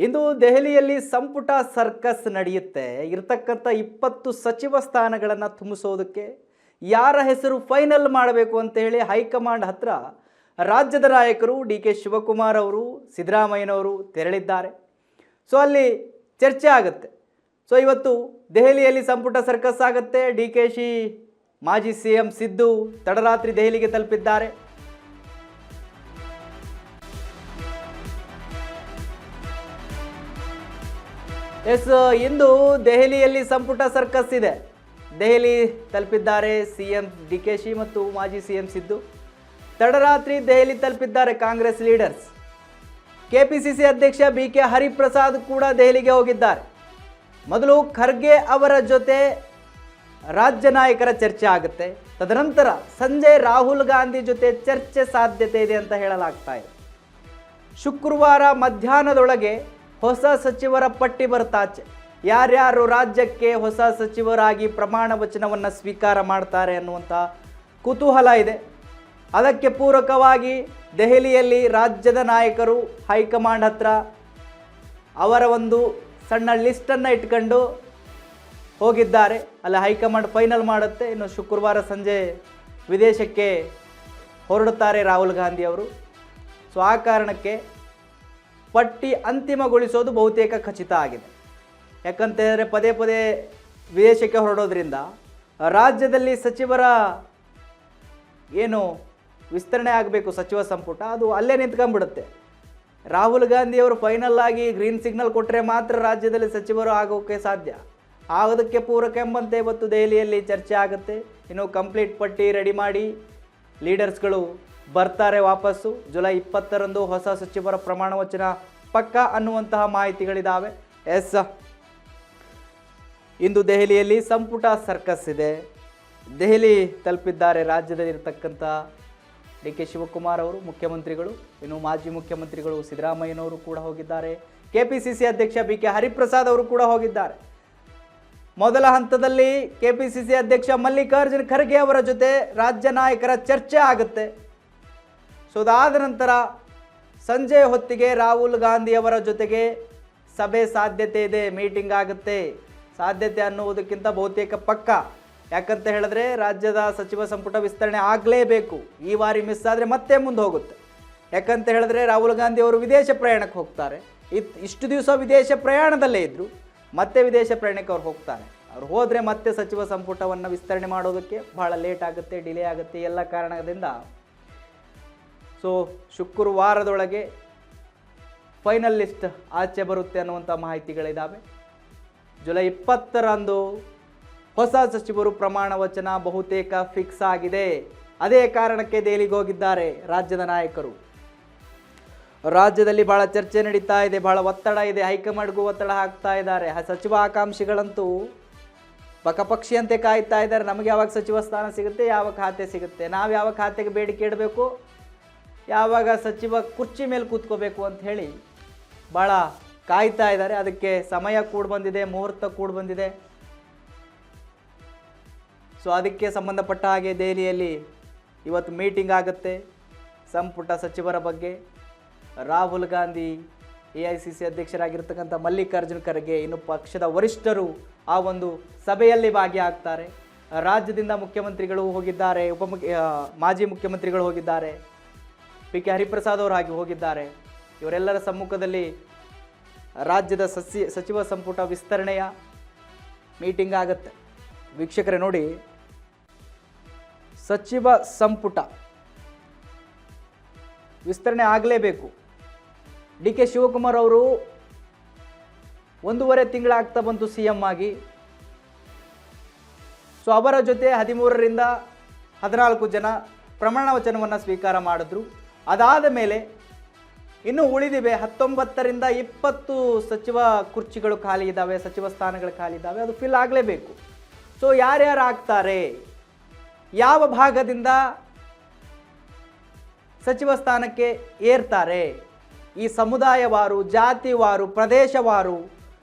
ಇಂದು ದೆಹಲಿಯಲ್ಲಿ ಸಂಪುಟ ಸರ್ಕಸ್ ನಡೆಯುತ್ತೆ. ಇರತಕ್ಕಂಥ 20 ಸಚಿವ ಸ್ಥಾನಗಳನ್ನು ತುಂಬಿಸೋದಕ್ಕೆ ಯಾರ ಹೆಸರು ಫೈನಲ್ ಮಾಡಬೇಕು ಅಂತ ಹೇಳಿ ಹೈಕಮಾಂಡ್ ಹತ್ರ ರಾಜ್ಯದ ನಾಯಕರು ಡಿ ಕೆ ಶಿವಕುಮಾರ್ ಅವರು, ಸಿದ್ದರಾಮಯ್ಯನವರು ತೆರಳಿದ್ದಾರೆ. ಸೊ ಅಲ್ಲಿ ಚರ್ಚೆ ಆಗುತ್ತೆ. ಸೊ ಇವತ್ತು ದೆಹಲಿಯಲ್ಲಿ ಸಂಪುಟ ಸರ್ಕಸ್ ಆಗುತ್ತೆ. ಡಿ ಕೆ ಶಿ, ಮಾಜಿ CM ಸಿದ್ದು ತಡರಾತ್ರಿ ದೆಹಲಿಗೆ ತಲುಪಿದ್ದಾರೆ. ಇಂದು ದೆಹಲಿಯಲ್ಲಿ ಸಂಪುಟ ಸರ್ಕಸ್ ಇದೆ. ದೆಹಲಿ ತಲುಪಿದ್ದಾರೆ CM ಡಿ ಕೆ ಶಿ ಮತ್ತು ಮಾಜಿ CM ಸಿದ್ದು. ತಡರಾತ್ರಿ ದೆಹಲಿ ತಲುಪಿದ್ದಾರೆ ಕಾಂಗ್ರೆಸ್ ಲೀಡರ್ಸ್. KPCC ಅಧ್ಯಕ್ಷ BK ಹರಿಪ್ರಸಾದ್ ಕೂಡ ದೆಹಲಿಗೆ ಹೋಗಿದ್ದಾರೆ. ಮೊದಲು ಖರ್ಗೆ ಅವರ ಜೊತೆ ರಾಜ್ಯ ನಾಯಕರ ಚರ್ಚೆ ಆಗುತ್ತೆ. ತದನಂತರ ಸಂಜೆ ರಾಹುಲ್ ಗಾಂಧಿ ಜೊತೆ ಚರ್ಚೆ ಸಾಧ್ಯತೆ ಇದೆ ಅಂತ ಹೇಳಲಾಗ್ತಾ ಇದೆ. ಶುಕ್ರವಾರ ಮಧ್ಯಾಹ್ನದೊಳಗೆ ಹೊಸ ಸಚಿವರ ಪಟ್ಟಿ ಬರ್ತಾಚೆ. ಯಾರ್ಯಾರು ರಾಜ್ಯಕ್ಕೆ ಹೊಸ ಸಚಿವರಾಗಿ ಪ್ರಮಾಣ ವಚನವನ್ನು ಸ್ವೀಕಾರ ಮಾಡ್ತಾರೆ ಅನ್ನುವಂಥ ಕುತೂಹಲ ಇದೆ. ಅದಕ್ಕೆ ಪೂರಕವಾಗಿ ದೆಹಲಿಯಲ್ಲಿ ರಾಜ್ಯದ ನಾಯಕರು ಹೈಕಮಾಂಡ್ ಹತ್ರ ಅವರ ಒಂದು ಸಣ್ಣ ಲಿಸ್ಟನ್ನು ಇಟ್ಕೊಂಡು ಹೋಗಿದ್ದಾರೆ. ಅಲ್ಲಿ ಹೈಕಮಾಂಡ್ ಫೈನಲ್ ಮಾಡುತ್ತೆ. ಇನ್ನು ಶುಕ್ರವಾರ ಸಂಜೆ ವಿದೇಶಕ್ಕೆ ಹೊರಡುತ್ತಾರೆ ರಾಹುಲ್ ಗಾಂಧಿ ಅವರು. ಸೊ ಆ ಕಾರಣಕ್ಕೆ ಪಟ್ಟಿ ಅಂತಿಮಗೊಳಿಸೋದು ಬಹುತೇಕ ಖಚಿತ ಆಗಿದೆ. ಯಾಕಂತೇಳಿದ್ರೆ ಪದೇ ಪದೇ ವಿದೇಶಕ್ಕೆ ಹೊರಡೋದ್ರಿಂದ ರಾಜ್ಯದಲ್ಲಿ ಸಚಿವರ ಏನು ವಿಸ್ತರಣೆ ಆಗಬೇಕು ಸಚಿವ ಸಂಪುಟ, ಅದು ಅಲ್ಲೇ ನಿಂತ್ಕೊಂಡ್ಬಿಡುತ್ತೆ. ರಾಹುಲ್ ಗಾಂಧಿಯವರು ಫೈನಲ್ ಆಗಿ ಗ್ರೀನ್ ಸಿಗ್ನಲ್ ಕೊಟ್ಟರೆ ಮಾತ್ರ ರಾಜ್ಯದಲ್ಲಿ ಸಚಿವರು ಆಗೋಕ್ಕೆ ಸಾಧ್ಯ. ಆಗೋದಕ್ಕೆ ಪೂರಕ ಎಂಬಂತೆ ಇವತ್ತು ದೆಹಲಿಯಲ್ಲಿ ಚರ್ಚೆ ಆಗುತ್ತೆ. ಇನ್ನು ಕಂಪ್ಲೀಟ್ ಪಟ್ಟಿ ರೆಡಿ ಮಾಡಿ ಲೀಡರ್ಸ್ಗಳು ಬರ್ತಾರೆ ವಾಪಸ್ಸು. ಜುಲೈ 20ರಂದು ಹೊಸ ಸಚಿವರ ಪ್ರಮಾಣ ವಚನ ಪಕ್ಕ ಅನ್ನುವಂತಹ ಮಾಹಿತಿಗಳಿದ್ದಾವೆ. ಇಂದು ದೆಹಲಿಯಲ್ಲಿ ಸಂಪುಟ ಸರ್ಕಸ್ ಇದೆ. ದೆಹಲಿ ತಲುಪಿದ್ದಾರೆ ರಾಜ್ಯದಲ್ಲಿರ್ತಕ್ಕಂಥ ಡಿ ಕೆ ಶಿವಕುಮಾರ್ ಅವರು, ಮುಖ್ಯಮಂತ್ರಿಗಳು. ಇನ್ನು ಮಾಜಿ ಮುಖ್ಯಮಂತ್ರಿಗಳು ಸಿದ್ದರಾಮಯ್ಯನವರು ಕೂಡ ಹೋಗಿದ್ದಾರೆ. KPCC ಅಧ್ಯಕ್ಷ BK ಹರಿಪ್ರಸಾದ್ ಅವರು ಕೂಡ ಹೋಗಿದ್ದಾರೆ. ಮೊದಲ ಹಂತದಲ್ಲಿ KPCC ಅಧ್ಯಕ್ಷ ಮಲ್ಲಿಕಾರ್ಜುನ್ ಖರ್ಗೆ ಅವರ ಜೊತೆ ರಾಜ್ಯ ನಾಯಕರ ಚರ್ಚೆ ಆಗುತ್ತೆ. ಸೊ ಅದಾದ ನಂತರ ಸಂಜೆ ಹೊತ್ತಿಗೆ ರಾಹುಲ್ ಗಾಂಧಿ ಅವರ ಜೊತೆಗೆ ಸಭೆ ಸಾಧ್ಯತೆ ಇದೆ, ಮೀಟಿಂಗ್ ಆಗುತ್ತೆ. ಸಾಧ್ಯತೆ ಅನ್ನುವುದಕ್ಕಿಂತ ಬಹುತೇಕ ಪಕ್ಕ. ಯಾಕಂತ ಹೇಳಿದ್ರೆ ರಾಜ್ಯದ ಸಚಿವ ಸಂಪುಟ ವಿಸ್ತರಣೆ ಆಗಲೇಬೇಕು. ಈ ಬಾರಿ ಮಿಸ್ ಆದರೆ ಮತ್ತೆ ಮುಂದೆ ಹೋಗುತ್ತೆ. ಯಾಕಂತ ಹೇಳಿದ್ರೆ ರಾಹುಲ್ ಗಾಂಧಿ ಅವರು ವಿದೇಶ ಪ್ರಯಾಣಕ್ಕೆ ಹೋಗ್ತಾರೆ. ಇಷ್ಟು ದಿವಸ ವಿದೇಶ ಪ್ರಯಾಣದಲ್ಲೇ ಇದ್ದರು, ಮತ್ತೆ ವಿದೇಶ ಪ್ರಯಾಣಕ್ಕೆ ಅವ್ರು ಹೋಗ್ತಾರೆ. ಅವ್ರು ಹೋದರೆ ಮತ್ತೆ ಸಚಿವ ಸಂಪುಟವನ್ನು ವಿಸ್ತರಣೆ ಮಾಡೋದಕ್ಕೆ ಭಾಳ ಲೇಟ್ ಆಗುತ್ತೆ, ಡಿಲೇ ಆಗುತ್ತೆ. ಎಲ್ಲ ಕಾರಣದಿಂದ ಸೊ ಶುಕ್ರವಾರದೊಳಗೆ ಫೈನಲ್ ಲಿಸ್ಟ್ ಆಚೆ ಬರುತ್ತೆ ಅನ್ನುವಂಥ ಮಾಹಿತಿಗಳಿದ್ದಾವೆ. ಜುಲೈ 20ರಂದು ಹೊಸ ಸಚಿವರು ಪ್ರಮಾಣ ವಚನ ಬಹುತೇಕ ಫಿಕ್ಸ್ ಆಗಿದೆ. ಅದೇ ಕಾರಣಕ್ಕೆ ದೆಹಲಿಗೆ ಹೋಗಿದ್ದಾರೆ ರಾಜ್ಯದ ನಾಯಕರು. ರಾಜ್ಯದಲ್ಲಿ ಭಾಳ ಚರ್ಚೆ ನಡೀತಾ ಇದೆ, ಭಾಳ ಒತ್ತಡ ಇದೆ. ಹೈಕಮಾಂಡ್ಗೂ ಒತ್ತಡ ಹಾಕ್ತಾ ಇದ್ದಾರೆ. ಸಚಿವ ಆಕಾಂಕ್ಷಿಗಳಂತೂ ಪಕ್ಷಿಯಂತೆ ಕಾಯ್ತಾ ಇದ್ದಾರೆ. ನಮಗೆ ಯಾವಾಗ ಸಚಿವ ಸ್ಥಾನ ಸಿಗುತ್ತೆ, ಯಾವ ಖಾತೆ ಸಿಗುತ್ತೆ, ನಾವು ಯಾವ ಖಾತೆಗೆ ಬೇಡಿಕೆ ಇಡಬೇಕು, ಯಾವಾಗ ಸಚಿವ ಕುರ್ಚಿ ಮೇಲೆ ಕೂತ್ಕೋಬೇಕು ಅಂತ ಹೇಳಿ ಭಾಳ ಕಾಯ್ತಾ ಇದ್ದಾರೆ. ಅದಕ್ಕೆ ಸಮಯ ಕೂಡ ಬಂದಿದೆ, ಮುಹೂರ್ತ ಕೂಡ ಬಂದಿದೆ. ಸೊ ಅದಕ್ಕೆ ಸಂಬಂಧಪಟ್ಟ ಹಾಗೆ ದೆಹಲಿಯಲ್ಲಿ ಇವತ್ತು ಮೀಟಿಂಗ್ ಆಗುತ್ತೆ ಸಂಪುಟ ಸಚಿವರ ಬಗ್ಗೆ. ರಾಹುಲ್ ಗಾಂಧಿ, AICC ಅಧ್ಯಕ್ಷರಾಗಿರ್ತಕ್ಕಂಥ ಮಲ್ಲಿಕಾರ್ಜುನ್ ಖರ್ಗೆ, ಇನ್ನು ಪಕ್ಷದ ವರಿಷ್ಠರು ಆ ಒಂದು ಸಭೆಯಲ್ಲಿ ಭಾಗಿಯಾಗ್ತಾರೆ. ರಾಜ್ಯದಿಂದ ಮುಖ್ಯಮಂತ್ರಿಗಳು ಹೋಗಿದ್ದಾರೆ, ಮಾಜಿ ಮುಖ್ಯಮಂತ್ರಿಗಳು ಹೋಗಿದ್ದಾರೆ, BK ಹರಿಪ್ರಸಾದ್ ಅವರು ಹಾಗೆ ಹೋಗಿದ್ದಾರೆ. ಇವರೆಲ್ಲರ ಸಮ್ಮುಖದಲ್ಲಿ ರಾಜ್ಯದ ಸಚಿವ ಸಂಪುಟ ವಿಸ್ತರಣೆಯ ಮೀಟಿಂಗ್ ಆಗುತ್ತೆ. ವೀಕ್ಷಕರೇ ನೋಡಿ, ಸಚಿವ ಸಂಪುಟ ವಿಸ್ತರಣೆ ಆಗಲೇಬೇಕು. ಡಿ ಕೆ ಶಿವಕುಮಾರ್ ಅವರು 1.5 ತಿಂಗಳಾಗ್ತಾ ಬಂತು CM ಆಗಿ. ಸೊ ಅವರ ಜೊತೆ 13ರಿಂದ 14 ಜನ ಪ್ರಮಾಣ ವಚನವನ್ನು ಸ್ವೀಕಾರ ಮಾಡಿದ್ರು. ಅದಾದ ಮೇಲೆ ಇನ್ನು ಉಳಿದಿವೆ 19ರಿಂದ 20 ಸಚಿವ ಕುರ್ಚಿಗಳು ಖಾಲಿ ಇದ್ದಾವೆ, ಸಚಿವ ಸ್ಥಾನಗಳು ಖಾಲಿ ಇದ್ದಾವೆ. ಅದು ಫಿಲ್ ಆಗಲೇಬೇಕು. ಸೊ ಯಾರ್ಯಾರು ಆಗ್ತಾರೆ, ಯಾವ ಭಾಗದಿಂದ ಸಚಿವ ಸ್ಥಾನಕ್ಕೆ ಏರ್ತಾರೆ, ಈ ಸಮುದಾಯವಾರು, ಜಾತಿವಾರು, ಪ್ರದೇಶವಾರು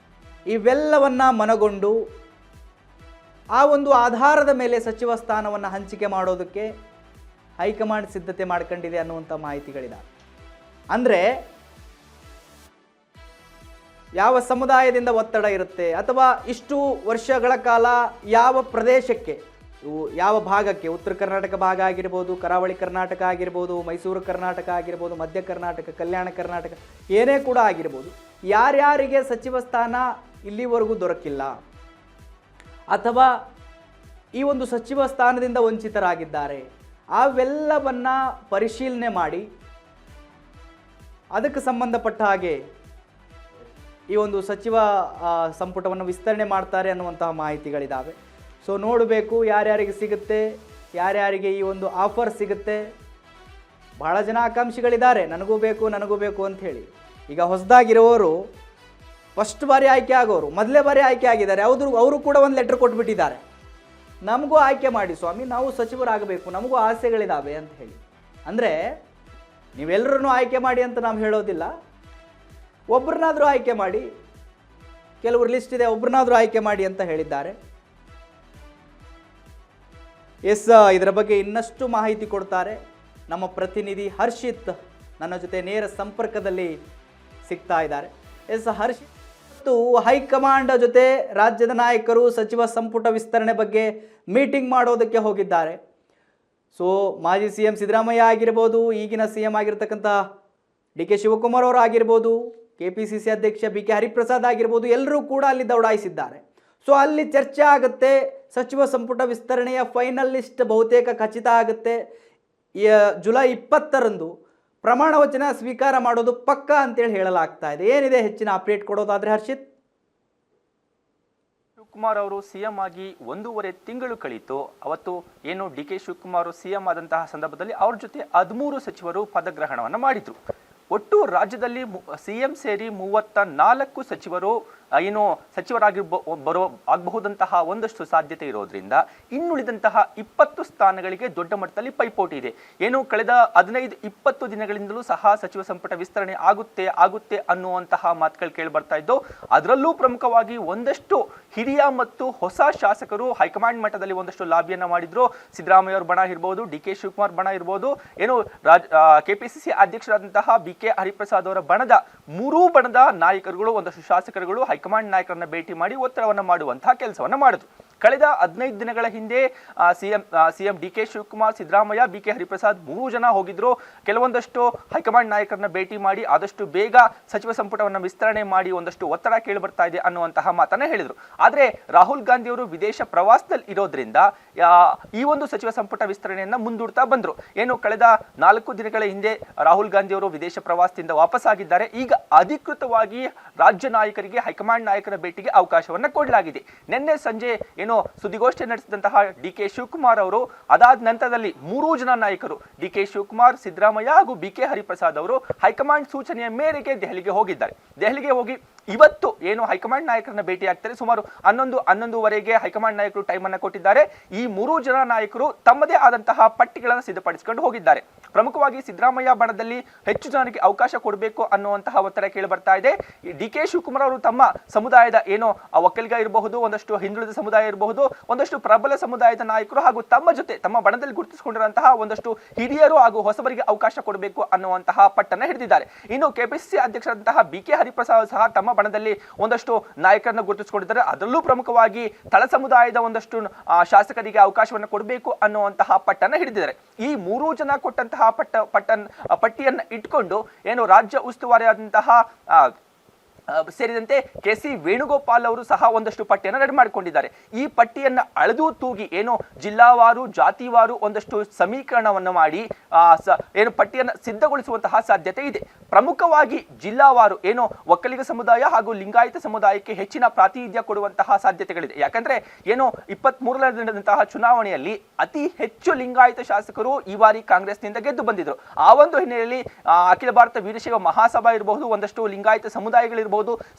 ಇವೆಲ್ಲವನ್ನು ಮನಗೊಂಡು ಆ ಒಂದು ಆಧಾರದ ಮೇಲೆ ಸಚಿವ ಸ್ಥಾನವನ್ನು ಹಂಚಿಕೆ ಮಾಡೋದಕ್ಕೆ ಹೈಕಮಾಂಡ್ ಸಿದ್ಧತೆ ಮಾಡ್ಕೊಂಡಿದೆ ಅನ್ನುವಂಥ ಮಾಹಿತಿಗಳಿದ್ದಾವೆ. ಅಂದರೆ ಯಾವ ಸಮುದಾಯದಿಂದ ಒತ್ತಡ ಇರುತ್ತೆ, ಅಥವಾ ಇಷ್ಟು ವರ್ಷಗಳ ಕಾಲ ಯಾವ ಪ್ರದೇಶಕ್ಕೆ, ಯಾವ ಭಾಗಕ್ಕೆ, ಉತ್ತರ ಕರ್ನಾಟಕ ಭಾಗ ಆಗಿರ್ಬೋದು, ಕರಾವಳಿ ಕರ್ನಾಟಕ ಆಗಿರ್ಬೋದು, ಮೈಸೂರು ಕರ್ನಾಟಕ ಆಗಿರ್ಬೋದು, ಮಧ್ಯ ಕರ್ನಾಟಕ, ಕಲ್ಯಾಣ ಕರ್ನಾಟಕ, ಏನೇ ಕೂಡ ಆಗಿರ್ಬೋದು, ಯಾರ್ಯಾರಿಗೆ ಸಚಿವ ಸ್ಥಾನ ಇಲ್ಲಿವರೆಗೂ ದೊರಕಿಲ್ಲ ಅಥವಾ ಈ ಒಂದು ಸಚಿವ ಸ್ಥಾನದಿಂದ ವಂಚಿತರಾಗಿದ್ದಾರೆ, ಅವೆಲ್ಲವನ್ನ ಪರಿಶೀಲನೆ ಮಾಡಿ ಅದಕ್ಕೆ ಸಂಬಂಧಪಟ್ಟ ಹಾಗೆ ಈ ಒಂದು ಸಚಿವ ಸಂಪುಟವನ್ನು ವಿಸ್ತರಣೆ ಮಾಡ್ತಾರೆ ಅನ್ನುವಂತಹ ಮಾಹಿತಿಗಳಿದ್ದಾವೆ. ಸೊ ನೋಡಬೇಕು ಯಾರ್ಯಾರಿಗೆ ಸಿಗುತ್ತೆ, ಯಾರ್ಯಾರಿಗೆ ಈ ಒಂದು ಆಫರ್ ಸಿಗುತ್ತೆ. ಬಹಳ ಜನ ಆಕಾಂಕ್ಷಿಗಳಿದ್ದಾರೆ, ನನಗೂ ಬೇಕು ಅಂತ ಹೇಳಿ. ಈಗ ಹೊಸದಾಗಿರೋರು, ಫಸ್ಟ್ ಬಾರಿ ಆಯ್ಕೆ ಆಗೋರು, ಮೊದಲೇ ಬಾರಿ ಆಯ್ಕೆ ಆಗಿದ್ದಾರೆ, ಅವರು ಕೂಡ ಒಂದು ಲೆಟರ್ ಕೊಟ್ಬಿಟ್ಟಿದ್ದಾರೆ, ನಮಗೂ ಆಯ್ಕೆ ಮಾಡಿ ಸ್ವಾಮಿ, ನಾವು ಸಚಿವರಾಗಬೇಕು, ನಮಗೂ ಆಸೆಗಳಿದ್ದಾವೆ ಅಂತ ಹೇಳಿ. ಅಂದರೆ ನೀವೆಲ್ಲರನ್ನೂ ಆಯ್ಕೆ ಮಾಡಿ ಅಂತ ನಾವು ಹೇಳೋದಿಲ್ಲ, ಒಬ್ಬರನ್ನಾದರೂ ಆಯ್ಕೆ ಮಾಡಿ, ಕೆಲವರು ಲಿಸ್ಟ್ ಇದೆ, ಒಬ್ಬರನ್ನಾದರೂ ಆಯ್ಕೆ ಮಾಡಿ ಅಂತ ಹೇಳಿದ್ದಾರೆ. ಇದರ ಬಗ್ಗೆ ಇನ್ನಷ್ಟು ಮಾಹಿತಿ ಕೊಡ್ತಾರೆ ನಮ್ಮ ಪ್ರತಿನಿಧಿ ಹರ್ಷಿತ್, ನನ್ನ ಜೊತೆ ನೇರ ಸಂಪರ್ಕದಲ್ಲಿ ಸಿಗ್ತಾ ಇದ್ದಾರೆ. ಹರ್ಷಿತ್, ಹೈಕಮಾಂಡ್ ಜೊತೆ ರಾಜ್ಯದ ನಾಯಕರು ಸಚಿವ ಸಂಪುಟ ವಿಸ್ತರಣೆ ಬಗ್ಗೆ ಮೀಟಿಂಗ್ ಮಾಡೋದಕ್ಕೆ ಹೋಗಿದ್ದಾರೆ. ಸೊ ಮಾಜಿ CM ಸಿದ್ದರಾಮಯ್ಯ ಆಗಿರ್ಬೋದು, ಈಗಿನ CM ಆಗಿರ್ತಕ್ಕಂಥ DK ಶಿವಕುಮಾರ್ ಅವರು ಆಗಿರ್ಬೋದು, KPCC ಅಧ್ಯಕ್ಷ BK ಹರಿಪ್ರಸಾದ್ ಆಗಿರ್ಬೋದು, ಎಲ್ಲರೂ ಕೂಡ ಅಲ್ಲಿ ದೌಡಾಯಿಸಿದ್ದಾರೆ. ಸೊ ಅಲ್ಲಿ ಚರ್ಚೆ ಆಗುತ್ತೆ, ಸಚಿವ ಸಂಪುಟ ವಿಸ್ತರಣೆಯ ಫೈನಲ್ ಲಿಸ್ಟ್ ಬಹುತೇಕ ಖಚಿತ ಆಗುತ್ತೆ. ಜುಲೈ 20ರಂದು ಪ್ರಮಾಣ ವಚನ ಸ್ವೀಕಾರ ಮಾಡೋದು ಪಕ್ಕಾ ಅಂತೇಳಿ ಹೇಳಲಾಗ್ತಾ ಇದೆ. ಏನಿದೆ ಹೆಚ್ಚಿನ ಅಪ್ಡೇಟ್ ಕೊಡೋದಾದ್ರೆ ಹರ್ಷಿತ್? ಶಿವಕುಮಾರ್ ಅವರು CM ಆಗಿ 1.5 ತಿಂಗಳು ಕಳೀತು. ಅವತ್ತು ಏನು DK ಶಿವಕುಮಾರ್ CM ಆದಂತಹ ಸಂದರ್ಭದಲ್ಲಿ ಅವ್ರ ಜೊತೆ 13 ಸಚಿವರು ಪದಗ್ರಹಣವನ್ನು ಮಾಡಿದ್ರು. ಒಟ್ಟು ರಾಜ್ಯದಲ್ಲಿ CM ಸೇರಿ 34 ಸಚಿವರು ಏನು ಆಗಬಹುದಂತಹ ಒಂದಷ್ಟು ಸಾಧ್ಯತೆ ಇರೋದ್ರಿಂದ ಇನ್ನುಳಿದಂತಹ 20 ಸ್ಥಾನಗಳಿಗೆ ದೊಡ್ಡ ಮಟ್ಟದಲ್ಲಿ ಪೈಪೋಟಿ ಇದೆ. ಏನು ಕಳೆದ 15-20 ದಿನಗಳಿಂದಲೂ ಸಹ ಸಚಿವ ಸಂಪುಟ ವಿಸ್ತರಣೆ ಆಗುತ್ತೆ ಅನ್ನುವಂತಹ ಮಾತುಗಳು ಕೇಳಿ ಬರ್ತಾ ಇದ್ದು, ಅದರಲ್ಲೂ ಪ್ರಮುಖವಾಗಿ ಒಂದಷ್ಟು ಹಿರಿಯ ಮತ್ತು ಹೊಸ ಶಾಸಕರು ಹೈಕಮಾಂಡ್ ಮಟ್ಟದಲ್ಲಿ ಒಂದಷ್ಟು ಲಾಬಿಯನ್ನ ಮಾಡಿದ್ರು. ಸಿದ್ದರಾಮಯ್ಯ ಅವರ ಬಣ ಇರ್ಬೋದು, DK ಶಿವಕುಮಾರ್ ಬಣ ಇರ್ಬೋದು, ಏನು KPCC ಅಧ್ಯಕ್ಷರಾದಂತಹ BK ಹರಿಪ್ರಸಾದ್ ಅವರ ಬಣದ 3 ಬಣದ ನಾಯಕರುಗಳು, ಒಂದಷ್ಟು ಶಾಸಕರುಗಳು ಹೈಕಮಾಂಡ್ ನಾಯಕರನ್ನ ಭೇಟಿ ಮಾಡಿ ಒತ್ತಡವನ್ನ ಮಾಡುವಂತಹ ಕೆಲಸವನ್ನ ಮಾಡಿದ್ರು. ಕಳೆದ 15 ದಿನಗಳ ಹಿಂದೆ CM DK Shivakumar, Siddaramaiah, BK Hariprasad 3 ಜನ ಹೋಗಿದ್ರು. ಕೆಲವೊಂದಷ್ಟು ಹೈಕಮಾಂಡ್ ನಾಯಕರನ್ನ ಭೇಟಿ ಮಾಡಿ ಆದಷ್ಟು ಬೇಗ ಸಚಿವ ಸಂಪುಟವನ್ನ ವಿಸ್ತರಣೆ ಮಾಡಿ ಒಂದಷ್ಟು ಒತ್ತಡ ಕೇಳಿ ಬರ್ತಾ ಇದೆ ಅನ್ನುವಂತಹ ಮಾತನ್ನ ಹೇಳಿದ್ರು. ಆದ್ರೆ ರಾಹುಲ್ ಗಾಂಧಿ ಅವರು ವಿದೇಶ ಪ್ರವಾಸದಲ್ಲಿ ಇರೋದ್ರಿಂದ ಈ ಒಂದು ಸಚಿವ ಸಂಪುಟ ವಿಸ್ತರಣೆಯನ್ನ ಮುಂದೂಡ್ತಾ ಬಂದ್ರು. ಏನು ಕಳೆದ 4 ದಿನಗಳ ಹಿಂದೆ ರಾಹುಲ್ ಗಾಂಧಿ ಅವರು ವಿದೇಶ ಪ್ರವಾಸದಿಂದ ವಾಪಸ್ ಆಗಿದ್ದಾರೆ. ಈಗ ಅಧಿಕೃತವಾಗಿ ರಾಜ್ಯ ನಾಯಕರಿಗೆ ಹೈಕಮಾಂಡ್ ನಾಯಕರ ಭೇಟಿಗೆ ಅವಕಾಶವನ್ನ ಕೊಡಲಾಗಿದೆ. ನಿನ್ನೆ ಸಂಜೆ ಏನು ಸುದ್ದಿಗೋಷ್ಠಿ ನಡೆಸಿದಂತಹ DK ಶಿವಕುಮಾರ್ ಅವರು ಅದಾದ ನಂತರದಲ್ಲಿ 3 ಜನ ನಾಯಕರು DK ಶಿವಕುಮಾರ್, ಸಿದ್ದರಾಮಯ್ಯ ಹಾಗೂ BK ಹರಿಪ್ರಸಾದ್ ಅವರು ಹೈಕಮಾಂಡ್ ಸೂಚನೆಯ ಮೇರೆಗೆ ದೆಹಲಿಗೆ ಹೋಗಿದ್ದಾರೆ. ದೆಹಲಿಗೆ ಹೋಗಿ ಇವತ್ತು ಏನು ಹೈಕಮಾಂಡ್ ನಾಯಕರನ್ನ ಭೇಟಿ ಆಗ್ತಾರೆ. ಸುಮಾರು 11:30ವರೆಗೆ ಹೈಕಮಾಂಡ್ ನಾಯಕರು ಟೈಮ್ ಅನ್ನು ಕೊಟ್ಟಿದ್ದಾರೆ. ಈ 3 ಜನ ನಾಯಕರು ತಮ್ಮದೇ ಆದಂತಹ ಪಟ್ಟಿಗಳನ್ನು ಸಿದ್ಧಪಡಿಸಿಕೊಂಡು ಹೋಗಿದ್ದಾರೆ. ಪ್ರಮುಖವಾಗಿ ಸಿದ್ದರಾಮಯ್ಯ ಬಣದಲ್ಲಿ ಹೆಚ್ಚು ಜನರಿಗೆ ಅವಕಾಶ ಕೊಡಬೇಕು ಅನ್ನುವಂತಹ ಒತ್ತಡ ಕೇಳಿ ಬರ್ತಾ ಇದೆ. DK ಶಿವಕುಮಾರ್ ಅವರು ತಮ್ಮ ಸಮುದಾಯದ ಏನು ಒಕ್ಕಲಿಗ ಇರಬಹುದು, ಒಂದಷ್ಟು ಹಿಂದುಳಿದ ಸಮುದಾಯ ಇರಬಹುದು, ಒಂದಷ್ಟು ಪ್ರಬಲ ಸಮುದಾಯದ ನಾಯಕರು ಹಾಗೂ ತಮ್ಮ ಜೊತೆ ತಮ್ಮ ಬಣದಲ್ಲಿ ಗುರುತಿಸಿಕೊಂಡಿರುವಂತಹ ಒಂದಷ್ಟು ಹಿರಿಯರು ಹಾಗೂ ಹೊಸಬರಿಗೆ ಅವಕಾಶ ಕೊಡಬೇಕು ಅನ್ನುವಂತಹ ಪಟ್ಟನ್ನು ಹಿಡಿದಿದ್ದಾರೆ. ಇನ್ನು KPCC ಅಧ್ಯಕ್ಷರಾದಂತಹ BK ಹರಿಪ್ರಸಾದ್ ಸಹ ತಮ್ಮ ಬಣದಲ್ಲಿ ಒಂದಷ್ಟು ನಾಯಕರನ್ನ ಗುರುತಿಸಿಕೊಂಡಿದ್ದಾರೆ. ಅದರಲ್ಲೂ ಪ್ರಮುಖವಾಗಿ ತಳ ಸಮುದಾಯದ ಒಂದಷ್ಟು ಶಾಸಕರಿಗೆ ಅವಕಾಶವನ್ನು ಕೊಡಬೇಕು ಅನ್ನುವಂತಹ ಪಟ್ಟನ್ನು ಹಿಡಿದಿದ್ದಾರೆ. ಈ 3 ಜನ ಕೊಟ್ಟಂತಹ ಪಟ್ಟಿಯನ್ನ ಇಟ್ಕೊಂಡು ಏನು ರಾಜ್ಯ ಉಸ್ತುವಾರಿ ಆದಂತಹ ಸೇರಿದಂತೆ KC ವೇಣುಗೋಪಾಲ್ ಅವರು ಸಹ ಒಂದಷ್ಟು ಪಟ್ಟಿಯನ್ನು ರೆಡಿ ಮಾಡಿಕೊಂಡಿದ್ದಾರೆ. ಈ ಪಟ್ಟಿಯನ್ನು ಅಳೆದು ತೂಗಿ ಏನು ಜಿಲ್ಲಾವಾರು, ಜಾತಿವಾರು ಒಂದಷ್ಟು ಸಮೀಕರಣವನ್ನು ಮಾಡಿ ಏನು ಪಟ್ಟಿಯನ್ನು ಸಿದ್ಧಗೊಳಿಸುವಂತಹ ಸಾಧ್ಯತೆ ಇದೆ. ಪ್ರಮುಖವಾಗಿ ಜಿಲ್ಲಾವಾರು ಏನು ಒಕ್ಕಲಿಗ ಸಮುದಾಯ ಹಾಗೂ ಲಿಂಗಾಯತ ಸಮುದಾಯಕ್ಕೆ ಹೆಚ್ಚಿನ ಪ್ರಾತಿನಿಧ್ಯ ಕೊಡುವಂತಹ ಸಾಧ್ಯತೆಗಳಿದೆ. ಯಾಕಂದ್ರೆ ಏನು 23ರಲ್ಲಿ ನಡೆದಂತಹ ಚುನಾವಣೆಯಲ್ಲಿ ಅತಿ ಹೆಚ್ಚು ಲಿಂಗಾಯತ ಶಾಸಕರು ಈ ಬಾರಿ ಕಾಂಗ್ರೆಸ್ನಿಂದ ಗೆದ್ದು ಬಂದಿದ್ರು. ಆ ಒಂದು ಹಿನ್ನೆಲೆಯಲ್ಲಿ ಅಖಿಲ ಭಾರತ ವೀರಶೈವ ಮಹಾಸಭಾ ಇರಬಹುದು, ಒಂದಷ್ಟು ಲಿಂಗಾಯತ ಸಮುದಾಯಗಳಿರಬಹುದು,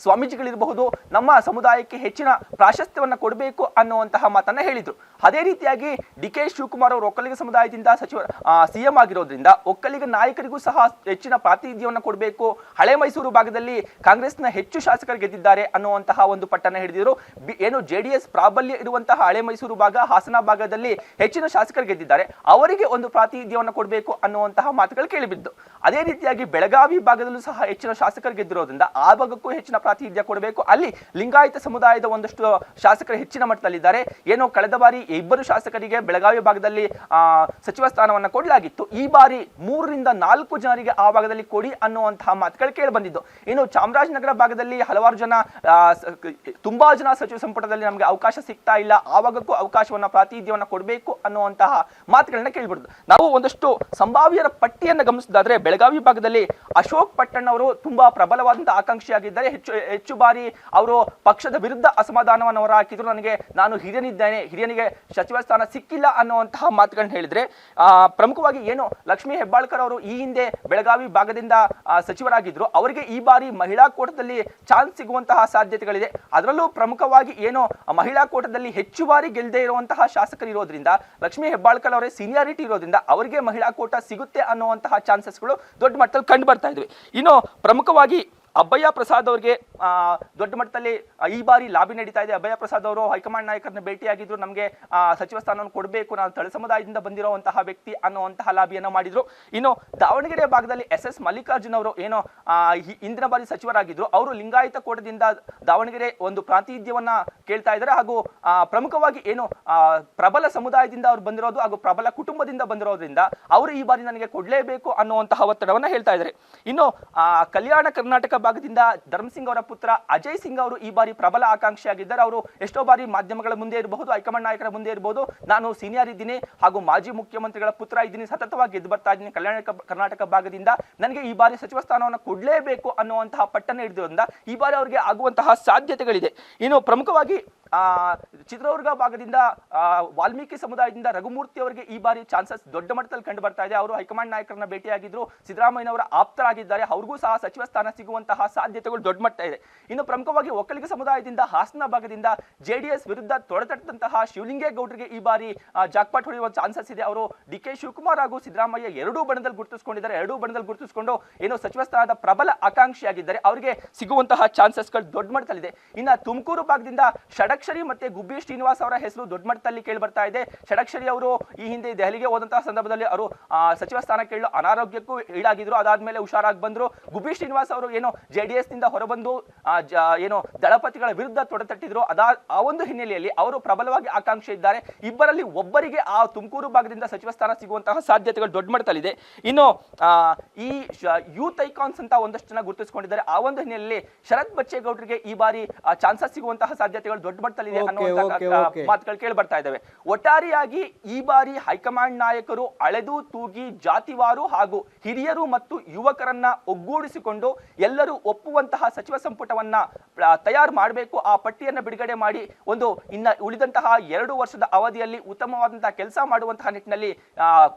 ಸ್ವಾಮೀಜಿಗಳಿರಬಹುದು, ನಮ್ಮ ಸಮುದಾಯಕ್ಕೆ ಹೆಚ್ಚಿನ ಪ್ರಾಶಸ್ತ್ಯವನ್ನ ಕೊಡಬೇಕು ಅನ್ನುವಂತಹ ಮಾತನ್ನ ಹೇಳಿದ್ರು. ಅದೇ ರೀತಿಯಾಗಿ DK ಶಿವಕುಮಾರ್ ಅವರು ಒಕ್ಕಲಿಗ ಸಮುದಾಯದಿಂದ CM ಆಗಿರೋದ್ರಿಂದ ಒಕ್ಕಲಿಗ ನಾಯಕರಿಗೂ ಸಹ ಹೆಚ್ಚಿನ ಪ್ರಾತಿನಿಧ್ಯವನ್ನ ಕೊಡಬೇಕು. ಹಳೆ ಮೈಸೂರು ಭಾಗದಲ್ಲಿ ಕಾಂಗ್ರೆಸ್ನ ಹೆಚ್ಚು ಶಾಸಕರು ಗೆದ್ದಿದ್ದಾರೆ ಅನ್ನುವಂತಹ ಒಂದು ಪಟ್ಟನ್ನ ಹಿಡಿದಿದ್ರು. ಏನು JDS ಪ್ರಾಬಲ್ಯ ಇರುವಂತಹ ಹಳೆ ಮೈಸೂರು ಭಾಗ, ಹಾಸನ ಭಾಗದಲ್ಲಿ ಹೆಚ್ಚಿನ ಶಾಸಕರು ಗೆದ್ದಿದ್ದಾರೆ, ಅವರಿಗೆ ಒಂದು ಪ್ರಾತಿನಿಧ್ಯವನ್ನ ಕೊಡಬೇಕು ಅನ್ನುವಂತಹ ಮಾತುಗಳು ಕೇಳಿಬಿದ್ದು. ಅದೇ ರೀತಿಯಾಗಿ ಬೆಳಗಾವಿ ಭಾಗದಲ್ಲೂ ಸಹ ಹೆಚ್ಚಿನ ಶಾಸಕರು ಗೆದ್ದಿರೋದ್ರಿಂದ ಆ ಭಾಗಕ್ಕೂ ಭಾಗಕ್ಕೂ ಹೆಚ್ಚಿನ ಪ್ರಾತಿನಿಧ್ಯ ಕೊಡಬೇಕು. ಅಲ್ಲಿ ಲಿಂಗಾಯತ ಸಮುದಾಯದ ಒಂದಷ್ಟು ಶಾಸಕರು ಹೆಚ್ಚಿನ ಮಟ್ಟದಲ್ಲಿದ್ದಾರೆ. ಏನೋ ಕಳೆದ ಬಾರಿ ಇಬ್ಬರು ಶಾಸಕರಿಗೆ ಬೆಳಗಾವಿ ಭಾಗದಲ್ಲಿ ಸಚಿವ ಸ್ಥಾನವನ್ನ ಕೊಡಲಾಗಿತ್ತು. ಈ ಬಾರಿ 3 ರಿಂದ 4 ಜನರಿಗೆ ಆ ಭಾಗದಲ್ಲಿ ಕೊಡಿ ಅನ್ನುವಂತಹ ಮಾತುಗಳು ಕೇಳಿ ಬಂದಿದ್ದು. ಇನ್ನು ಚಾಮರಾಜನಗರ ಭಾಗದಲ್ಲಿ ಹಲವಾರು ಜನ ತುಂಬಾ ಜನ ಸಚಿವ ಸಂಪುಟದಲ್ಲಿ ನಮಗೆ ಅವಕಾಶ ಸಿಗ್ತಾ ಇಲ್ಲ, ಆ ಭಾಗಕ್ಕೂ ಅವಕಾಶವನ್ನ ಪ್ರಾತಿನಿಧ್ಯವನ್ನ ಕೊಡಬೇಕು ಅನ್ನುವಂತಹ ಮಾತುಗಳನ್ನ ಕೇಳಿಬಿಡುದು. ನಾವು ಒಂದಷ್ಟು ಸಂಭಾವ್ಯರ ಪಟ್ಟಿಯನ್ನು ಗಮನಿಸಿದಾದ್ರೆ ಬೆಳಗಾವಿ ಭಾಗದಲ್ಲಿ ಅಶೋಕ್ ಪಟ್ಟಣ್ ಅವರು ತುಂಬಾ ಪ್ರಬಲವಾದಂತಹ ಆಕಾಂಕ್ಷಿಯಾಗಿದ್ದಾರೆ. ಹೆಚ್ಚು ಬಾರಿ ಅವರು ಪಕ್ಷದ ವಿರುದ್ಧ ಅಸಮಾಧಾನವನ್ನು ಹೊರಹಾಕಿದ್ರು. ನಾನು ಹಿರಿಯನಿದ್ದೇನೆ, ಹಿರಿಯನಿಗೆ ಸಚಿವ ಸ್ಥಾನ ಸಿಕ್ಕಿಲ್ಲ ಅನ್ನುವಂತಹ ಮಾತುಗಳನ್ನ ಹೇಳಿದ್ರೆ, ಪ್ರಮುಖವಾಗಿ ಏನು ಲಕ್ಷ್ಮೀ ಹೆಬ್ಬಾಳ್ಕರ್ ಅವರು ಈ ಹಿಂದೆ ಬೆಳಗಾವಿ ಭಾಗದಿಂದ ಸಚಿವರಾಗಿದ್ರು, ಅವರಿಗೆ ಈ ಬಾರಿ ಮಹಿಳಾ ಕೋಟಾದಲ್ಲಿ ಚಾನ್ಸ್ ಸಿಗುವಂತಹ ಸಾಧ್ಯತೆಗಳಿದೆ. ಅದರಲ್ಲೂ ಪ್ರಮುಖವಾಗಿ ಏನು ಮಹಿಳಾ ಕೋಟಾದಲ್ಲಿ ಹೆಚ್ಚು ಬಾರಿ ಗೆಲ್ಲದೆ ಇರುವಂತಹ ಶಾಸಕರು ಇರೋದ್ರಿಂದ, ಲಕ್ಷ್ಮೀ ಹೆಬ್ಬಾಳ್ಕರ್ ಅವರೇ ಸೀನಿಯಾರಿಟಿ ಇರೋದ್ರಿಂದ ಅವರಿಗೆ ಮಹಿಳಾ ಕೋಟಾ ಸಿಗುತ್ತೆ ಅನ್ನುವಂತಹ ಚಾನ್ಸಸ್ಗಳು ದೊಡ್ಡ ಮಟ್ಟದಲ್ಲಿ ಕಂಡು ಬರ್ತಾ ಇದ್ವಿ. ಇನ್ನು ಪ್ರಮುಖವಾಗಿ ಅಭಯ ಪ್ರಸಾದ್ ಅವರಿಗೆ ದೊಡ್ಡ ಮಟ್ಟದಲ್ಲಿ ಈ ಬಾರಿ ಲಾಬಿ ನಡೀತಾ ಇದೆ. ಅಭಯ ಪ್ರಸಾದ್ ಅವರು ಹೈಕಮಾಂಡ್ ನಾಯಕರನ್ನ ಭೇಟಿಯಾಗಿದ್ರು, ನಮಗೆ ಸಚಿವ ಸ್ಥಾನವನ್ನು ಕೊಡಬೇಕು, ನಾನು ತಳ ಸಮುದಾಯದಿಂದ ಬಂದಿರುವಂತಹ ವ್ಯಕ್ತಿ ಅನ್ನುವಂತಹ ಲಾಬಿಯನ್ನು ಮಾಡಿದ್ರು. ಇನ್ನು ದಾವಣಗೆರೆ ಭಾಗದಲ್ಲಿ SS ಮಲ್ಲಿಕಾರ್ಜುನ್ ಅವರು ಏನೋ ಇಂದಿನ ಬಾರಿ ಸಚಿವರಾಗಿದ್ರು, ಅವರು ಲಿಂಗಾಯತ ಕೋಟದಿಂದ ದಾವಣಗೆರೆ ಒಂದು ಪ್ರಾತಿನಿಧ್ಯವನ್ನ ಕೇಳ್ತಾ ಇದ್ದಾರೆ. ಹಾಗೂ ಪ್ರಮುಖವಾಗಿ ಏನು ಪ್ರಬಲ ಸಮುದಾಯದಿಂದ ಅವರು ಬಂದಿರೋದು ಹಾಗೂ ಪ್ರಬಲ ಕುಟುಂಬದಿಂದ ಬಂದಿರೋದ್ರಿಂದ ಅವರು ಈ ಬಾರಿ ನನಗೆ ಕೊಡಲೇಬೇಕು ಅನ್ನುವಂತಹ ಒತ್ತಡವನ್ನ ಹೇಳ್ತಾ ಇದ್ದಾರೆ. ಇನ್ನು ಕಲ್ಯಾಣ ಕರ್ನಾಟಕ ಭಾಗದಿಂದ ಧರ್ಮಸಿಂಗ್ ಅವರ ಪುತ್ರ ಅಜಯ್ ಸಿಂಗ್ ಅವರು ಈ ಬಾರಿ ಪ್ರಬಲ ಆಕಾಂಕ್ಷಿಯಾಗಿದ್ದಾರೆ. ಅವರು ಎಷ್ಟೋ ಬಾರಿ ಮಾಧ್ಯಮಗಳ ಮುಂದೆ ಇರಬಹುದು, ಹೈಕಮಾಂಡ್ ನಾಯಕರ ಮುಂದೆ ಇರಬಹುದು, ನಾನು ಸೀನಿಯರ್ ಇದ್ದೀನಿ ಹಾಗೂ ಮಾಜಿ ಮುಖ್ಯಮಂತ್ರಿಗಳ ಪುತ್ರ ಇದ್ದೀನಿ, ಸತತವಾಗಿ ಗೆದ್ದು ಬರ್ತಾ ಇದ್ದೀನಿ ಕಲ್ಯಾಣ ಕರ್ನಾಟಕ ಭಾಗದಿಂದ, ನನಗೆ ಈ ಬಾರಿ ಸಚಿವ ಸ್ಥಾನವನ್ನು ಕೊಡಲೇಬೇಕು ಅನ್ನುವಂತಹ ಪಟ್ಟನ್ನು ಹಿಡಿದ್ರಿಂದ ಈ ಬಾರಿ ಅವರಿಗೆ ಆಗುವಂತಹ ಸಾಧ್ಯತೆಗಳಿದೆ. ಇನ್ನು ಪ್ರಮುಖವಾಗಿ ಚಿತ್ರದುರ್ಗ ಭಾಗದಿಂದ ವಾಲ್ಮೀಕಿ ಸಮುದಾಯದಿಂದ ರಘುಮೂರ್ತಿ ಅವರಿಗೆ ಈ ಬಾರಿ ಚಾನ್ಸಸ್ ದೊಡ್ಡ ಮಟ್ಟದಲ್ಲಿ ಕಂಡು ಬರ್ತಾ ಇದೆ. ಅವರು ಹೈಕಮಾಂಡ್ ನಾಯಕರನ್ನ ಭೇಟಿಯಾಗಿದ್ರು, ಸಿದ್ದರಾಮಯ್ಯನವರ ಆಪ್ತರಾಗಿದ್ದಾರೆ, ಅವ್ರಿಗೂ ಸಹ ಸಚಿವ ಸ್ಥಾನ ಸಿಗುವಂತಹ ಸಾಧ್ಯತೆಗಳು ದೊಡ್ಡ ಮಟ್ಟ ಇದೆ. ಇನ್ನು ಪ್ರಮುಖವಾಗಿ ಒಕ್ಕಲಿಗ ಸಮುದಾಯದಿಂದ ಹಾಸನ ಭಾಗದಿಂದ JDS ವಿರುದ್ಧ ತೊಡೆತಟ್ಟಂತಹ ಶಿವಲಿಂಗೇಗೌಡರಿಗೆ ಈ ಬಾರಿ ಜಾಕ್ಪಾಟ್ ಹೊಡೆಯುವ ಚಾನ್ಸಸ್ ಇದೆ. ಅವರು DK ಶಿವಕುಮಾರ್ ಹಾಗೂ ಸಿದ್ದರಾಮಯ್ಯ ಎರಡೂ ಬಣದಲ್ಲಿ ಗುರುತಿಸಿಕೊಂಡಿದ್ದಾರೆ. ಎರಡೂ ಬಣದಲ್ಲಿ ಗುರುತಿಸಿಕೊಂಡು ಏನೋ ಸಚಿವ ಸ್ಥಾನದ ಪ್ರಬಲ ಆಕಾಂಕ್ಷಿಯಾಗಿದ್ದಾರೆ, ಅವರಿಗೆ ಸಿಗುವಂತಹ ಚಾನ್ಸಸ್ಗಳು ದೊಡ್ಡ ಮಟ್ಟದಲ್ಲಿದೆ. ಇನ್ನು ತುಮಕೂರು ಭಾಗದಿಂದ ಷಡಕ್ಷರಿ ಮತ್ತೆ ಗುಬ್ಬಿ ಶ್ರೀನಿವಾಸ್ ಅವರ ಹೆಸರು ದೊಡ್ಡ ಮಟ್ಟದಲ್ಲಿ ಕೇಳಿ ಬರ್ತಾ ಇದೆ. ಷಡಕ್ಷರಿ ಅವರು ಈ ಹಿಂದೆ ದೆಹಲಿಗೆ ಹೋದಂತಹ ಸಂದರ್ಭದಲ್ಲಿ ಅವರು ಸಚಿವ ಸ್ಥಾನ ಕೇಳಲು ಅನಾರೋಗ್ಯಕ್ಕೂ ಈಡಾಗಿದ್ರು, ಅದಾದ್ಮೇಲೆ ಹುಷಾರಾಗಿ ಬಂದ್ರು. ಗುಬ್ಬಿ ಶ್ರೀನಿವಾಸ್ ಅವರು ಏನೋ JDS ನಿಂದ ಹೊರಬಂದು ಏನೋ ದಳಪತಿಗಳ ವಿರುದ್ಧ ತೊಡೆತಟ್ಟಿದ್ರು, ಆ ಒಂದು ಹಿನ್ನೆಲೆಯಲ್ಲಿ ಅವರು ಪ್ರಬಲವಾಗಿ ಆಕಾಂಕ್ಷೆ ಇದ್ದಾರೆ. ಇಬ್ಬರಲ್ಲಿ ಒಬ್ಬರಿಗೆ ಆ ತುಮಕೂರು ಭಾಗದಿಂದ ಸಚಿವ ಸ್ಥಾನ ಸಿಗುವಂತಹ ಸಾಧ್ಯತೆಗಳು ದೊಡ್ಡ ಮಟ್ಟದಲ್ಲಿದೆ. ಇನ್ನು ಈ ಯೂತ್ ಐಕಾನ್ಸ್ ಅಂತ ಒಂದಷ್ಟು ಜನ ಗುರುತಿಸಿಕೊಂಡಿದ್ದಾರೆ. ಆ ಒಂದು ಹಿನ್ನೆಲೆಯಲ್ಲಿ ಶರತ್ ಬಚ್ಚೇಗೌಡರಿಗೆ ಈ ಬಾರಿ ಚಾನ್ಸಸ್ ಸಿಗುವಂತಹ ಸಾಧ್ಯತೆಗಳು ದೊಡ್ಡ ಮಟ್ಟದಲ್ಲಿದೆ ಅನ್ನುವಂತಹ ಮಾತುಗಳು ಕೇಳಿ ಬರ್ತಾ ಇದ್ದಾವೆ. ಒಟ್ಟಾರೆಯಾಗಿ ಈ ಬಾರಿ ಹೈಕಮಾಂಡ್ ನಾಯಕರು ಅಳೆದು ತೂಗಿ ಜಾತಿವಾರು ಹಾಗೂ ಹಿರಿಯರು ಮತ್ತು ಯುವಕರನ್ನ ಒಗ್ಗೂಡಿಸಿಕೊಂಡು ಎಲ್ಲರೂ ಒಪ್ಪುವಂತಹ ಸಚಿವ ಸಂಪುಟವನ್ನ ತಯಾರು ಮಾಡಬೇಕು. ಆ ಪಟ್ಟಿಯನ್ನು ಬಿಡುಗಡೆ ಮಾಡಿ ಒಂದು ಇನ್ನ ಉಳಿದಂತಹ 2 ವರ್ಷದ ಅವಧಿಯಲ್ಲಿ ಉತ್ತಮವಾದಂತಹ ಕೆಲಸ ಮಾಡುವಂತಹ ನಿಟ್ಟಿನಲ್ಲಿ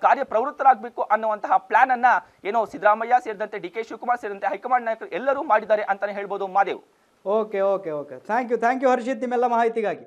ಕಾರ್ಯಪ್ರವೃತ್ತರಾಗಬೇಕು ಅನ್ನುವಂತಹ ಪ್ಲಾನ್ ಅನ್ನ ಏನೋ ಸಿದ್ದರಾಮಯ್ಯ ಸೇರಿದಂತೆ DK ಶಿವಕುಮಾರ್ ಸೇರಿದಂತೆ ಹೈಕಮಾಂಡ್ ನಾಯಕರು ಎಲ್ಲರೂ ಮಾಡಿದ್ದಾರೆ ಅಂತಾನೆ ಹೇಳ್ಬೋದು. Madev. Okay thank you Harshith ನಿಮ್ಮೆಲ್ಲ ಮಾಹಿತಿಗಾಗಿ.